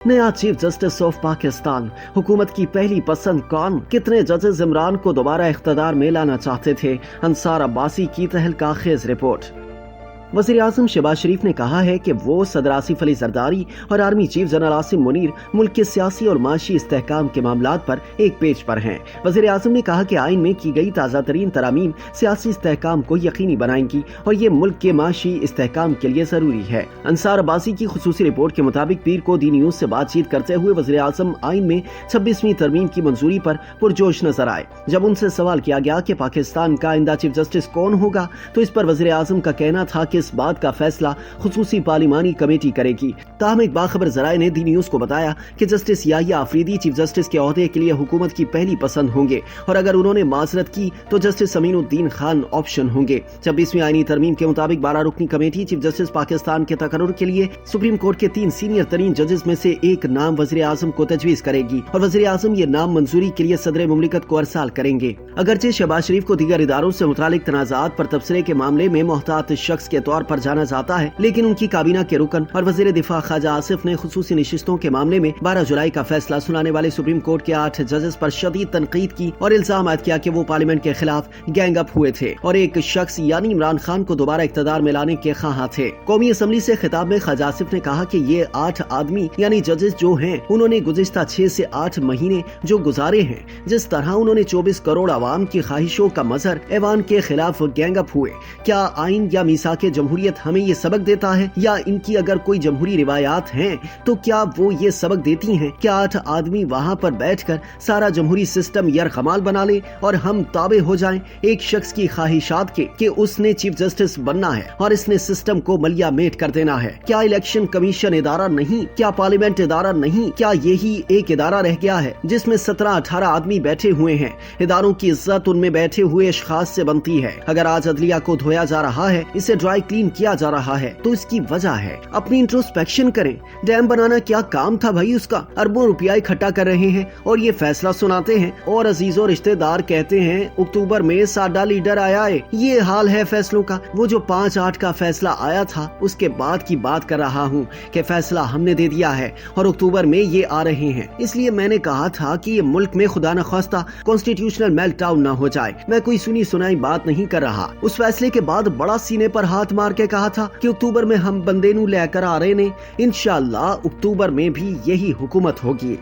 नया chief justice of Pakistan, हुकूमत की पहली पसंद कौन? कितने जजेस इमरान को दोबारा इख्तिदार में लाना चाहते थे? अंसार अब्बासी की तहलका खेज रिपोर्ट। वज़ीर आज़म शहबाज शरीफ ने कहा है कि वो सदर आसिफ अली जरदारी और army chief general Asim Munir मुल्क के सियासी और माशी इस्तेहकाम के मामलात पर एक पेज पर हैं। वज़ीर आज़म ने कहा कि आइन में की गई ताज़ा तरीन तरामीम सियासी इस्तेहकाम को यकीनी बनाएंगी और ये मुल्क के माशी इस्तेहकाम के लिए जरूरी है। अंसार अब्बासी की खुसूसी रिपोर्ट के मुताबिक पीर को दी न्यूज से बातचीत करते हुए वज़ीर आज़म आइन में 26वीं तरमीम की मंजूरी पर पुरजोश नजर आए। जब उनसे सवाल किया गया कि पाकिस्तान का आइंदा चीफ जस्टिस कौन होगा, तो इस पर वज़ीर आज़म का कहना था कि इस बात का फैसला खुसूसी पार्लिमानी कमेटी करेगी। ताहम एक बाखबर जराए ने दी न्यूज को बताया कि justice Yahya Afridi chief justice के ओहदे के लिए हुकूमत की पहली पसंद होंगे और अगर उन्होंने माजरत की तो जस्टिस अमीनुद्दीन खान ऑप्शन होंगे। 26वीं आईनी तरमीम के मुताबिक 12 रुकनी कमेटी चीफ जस्टिस पाकिस्तान के तकर्रुर के लिए सुप्रीम कोर्ट के 3 सीनियर तरीन जजेस में से एक नाम वज़ीर आज़म को तजवीज करेगी और वज़ीर आज़म ये नाम मंजूरी के लिए सदर मुमलिकत को अरसाल करेंगे। अगरचे शहबाज शरीफ को दीगर इदारों से मुतालिक तनाज़ात पर तबसरे के मामले में मोहतात शख्स के तौर पर जाना जाता है, लेकिन उनकी काबीना के रुकन और वज़ीर दिफा ख्वाजा आसिफ ने खुसूसी नशिस्तों के मामले में 12 जुलाई का फैसला सुनाने वाले सुप्रीम कोर्ट के 8 जजेस पर शदीद तनकीद की और इल्जाम आयद किया कि वो पार्लियामेंट के खिलाफ गैंग अप हुए थे और एक शख्स यानी इमरान खान को दोबारा इख्तिदार में लाने के ख्वाह थे। कौमी असम्बली से खिताब में ख्वाजा आसिफ ने कहा कि ये 8 आदमी यानी जजेस जो हैं, उन्होंने गुज़िश्ता 6 से 8 महीने जो गुजारे हैं, जिस तरह उन्होंने 24 करोड़ आवाम की ख्वाहिशों का मजहर ऐवान के खिलाफ गैंग अप हुए, क्या आइन या मीसाके जमहूरियत हमें ये सबक देता है या इनकी अगर कोई जमहूरी रिवायात हैं तो क्या वो ये सबक देती हैं? क्या 8 आदमी वहाँ पर बैठकर सारा जमहूरी सिस्टम यरगमाल बना ले और हम ताबे हो जाएं एक शख्स की ख्वाहिशात के कि उसने चीफ जस्टिस बनना है और इसने सिस्टम को मलिया मेट कर देना है? क्या इलेक्शन कमीशन इदारा नहीं? क्या पार्लियामेंट इदारा नहीं? क्या यही एक इदारा रह गया है जिसमें 17-18 आदमी बैठे हुए हैं? इदारों की इज्जत उनमें बैठे हुए अशखास से बनती है। अगर आज अदलिया को धोया जा रहा है, इसे ड्राई क्लीन किया जा रहा है, तो इसकी वजह है। अपनी इंट्रोस्पेक्शन करें। डैम बनाना क्या काम था भाई उसका? अरबों रुपया इकट्ठा कर रहे हैं और ये फैसला सुनाते हैं और अजीजों रिश्तेदार कहते हैं अक्टूबर में साडा लीडर आया है। ये हाल है फैसलों का। वो जो 5-8 का फैसला आया था उसके बाद की बात कर रहा हूँ कि फैसला हमने दे दिया है और अक्टूबर में ये आ रहे हैं। इसलिए मैंने कहा था कि ये मुल्क में खुदा न खास्ता कॉन्स्टिट्यूशनल मेल्टडाउन न हो जाए। मैं कोई सुनी सुनाई बात नहीं कर रहा। उस फैसले के बाद बड़ा सीने पर हाथ मार के कहा था कि अक्टूबर में हम बंदे नू लेकर आ रहे ने, इंशाअल्लाह अक्टूबर में भी यही हुकूमत होगी।